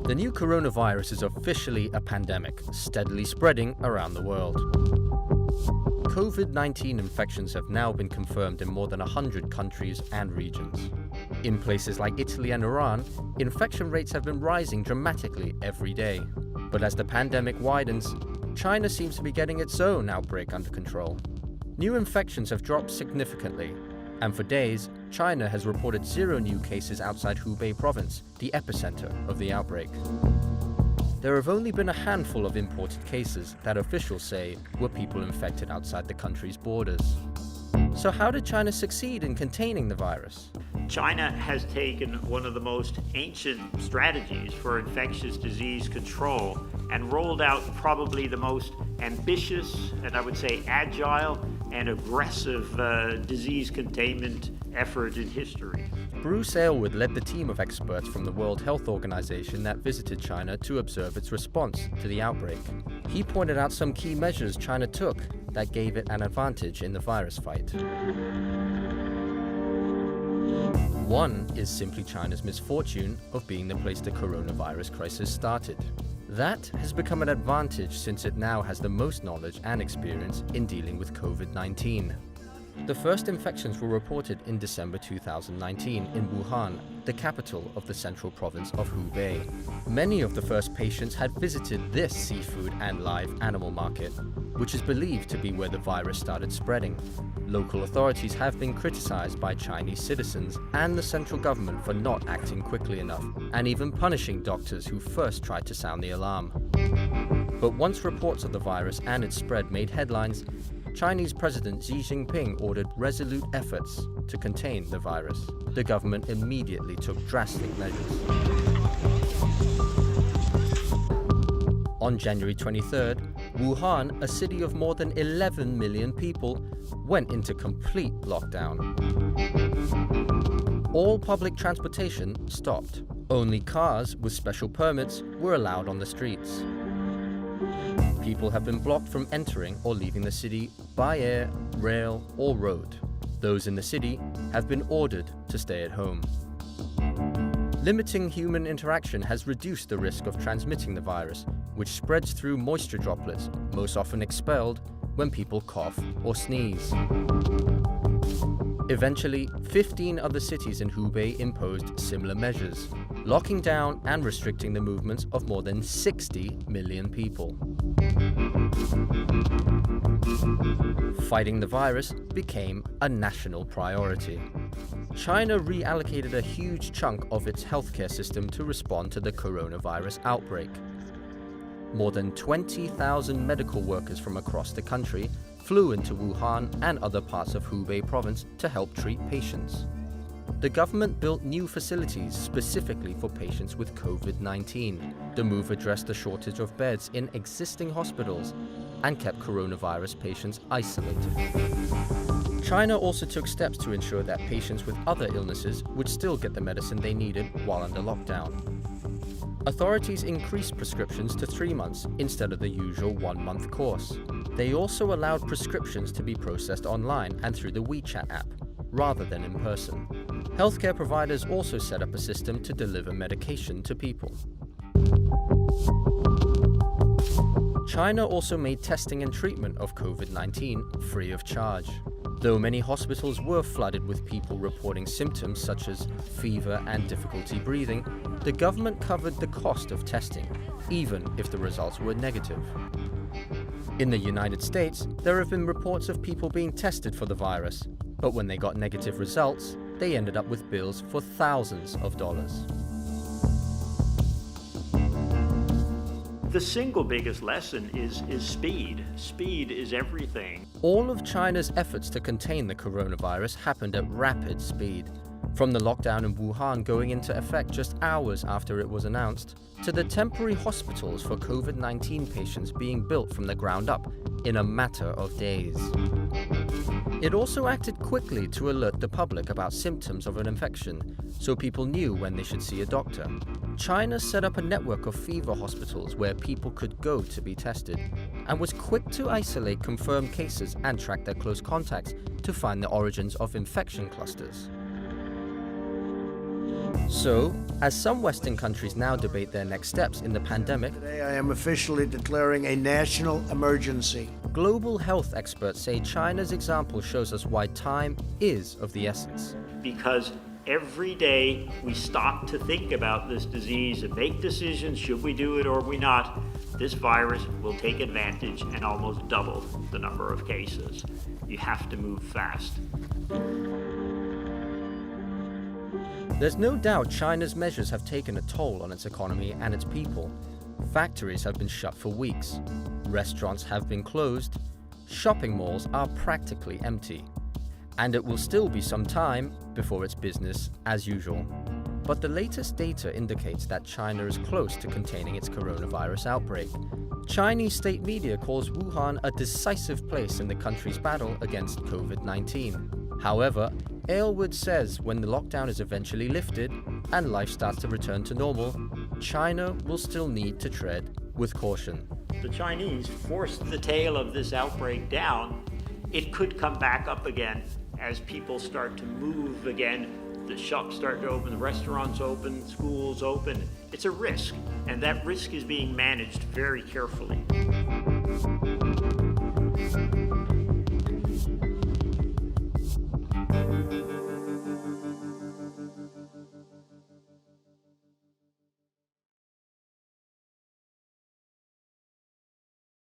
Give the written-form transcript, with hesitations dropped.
The new coronavirus is officially a pandemic, steadily spreading around the world. COVID-19 infections have now been confirmed in more than 100 countries and regions. In places like Italy and Iran, infection rates have been rising dramatically every day. But as the pandemic widens, China seems to be getting its own outbreak under control. New infections have dropped significantly, and for days, China has reported 0 new cases outside Hubei province, the epicenter of the outbreak. There have only been a handful of imported cases that officials say were people infected outside the country's borders. So how did China succeed in containing the virus? China has taken one of the most ancient strategies for infectious disease control and rolled out probably the most ambitious and I would say agile and aggressive disease containment effort in history. Bruce Aylward led the team of experts from the World Health Organization that visited China to observe its response to the outbreak. He pointed out some key measures China took that gave it an advantage in the virus fight. One is simply China's misfortune of being the place the coronavirus crisis started. That has become an advantage since it now has the most knowledge and experience in dealing with COVID-19. The first infections were reported in December 2019 in Wuhan, the capital of the central province of Hubei. Many of the first patients had visited this seafood and live animal market, which is believed to be where the virus started spreading. Local authorities have been criticized by Chinese citizens and the central government for not acting quickly enough, and even punishing doctors who first tried to sound the alarm. But once reports of the virus and its spread made headlines, Chinese President Xi Jinping ordered resolute efforts to contain the virus. The government immediately took drastic measures. On January 23rd, Wuhan, a city of more than 11 million people, went into complete lockdown. All public transportation stopped. Only cars with special permits were allowed on the streets. People have been blocked from entering or leaving the city by air, rail, or road. Those in the city have been ordered to stay at home. Limiting human interaction has reduced the risk of transmitting the virus, which spreads through moisture droplets, most often expelled when people cough or sneeze. Eventually, 15 other cities in Hubei imposed similar measures, locking down and restricting the movements of more than 60 million people. Fighting the virus became a national priority. China reallocated a huge chunk of its healthcare system to respond to the coronavirus outbreak. More than 20,000 medical workers from across the country flew into Wuhan and other parts of Hubei province to help treat patients. The government built new facilities specifically for patients with COVID-19. The move addressed the shortage of beds in existing hospitals and kept coronavirus patients isolated. China also took steps to ensure that patients with other illnesses would still get the medicine they needed while under lockdown. Authorities increased prescriptions to 3 months instead of the usual 1-month course. They also allowed prescriptions to be processed online and through the WeChat app, rather than in person. Healthcare providers also set up a system to deliver medication to people. China also made testing and treatment of COVID-19 free of charge. Though many hospitals were flooded with people reporting symptoms such as fever and difficulty breathing, the government covered the cost of testing, even if the results were negative. In the United States, there have been reports of people being tested for the virus, but when they got negative results, they ended up with bills for thousands of dollars. The single biggest lesson is speed. Speed is everything. All of China's efforts to contain the coronavirus happened at rapid speed. From the lockdown in Wuhan going into effect just hours after it was announced, to the temporary hospitals for COVID-19 patients being built from the ground up in a matter of days. It also acted quickly to alert the public about symptoms of an infection, so people knew when they should see a doctor. China set up a network of fever hospitals where people could go to be tested, and was quick to isolate confirmed cases and track their close contacts to find the origins of infection clusters. So, as some Western countries now debate their next steps in the pandemic, Today I am officially declaring a national emergency. global health experts say China's example shows us why time is of the essence. Because every day we stop to think about this disease and make decisions, should we do it or we not, this virus will take advantage and almost double the number of cases. You have to move fast. There's no doubt China's measures have taken a toll on its economy and its people. Factories have been shut for weeks. Restaurants have been closed. Shopping malls are practically empty. And it will still be some time before it's business as usual. But the latest data indicates that China is close to containing its coronavirus outbreak. Chinese state media calls Wuhan a decisive place in the country's battle against COVID-19. However, Aylward says when the lockdown is eventually lifted and life starts to return to normal, China will still need to tread with caution. The Chinese forced the tail of this outbreak down. It could come back up again as people start to move again. The shops start to open, the restaurants open, schools open. It's a risk, and that risk is being managed very carefully.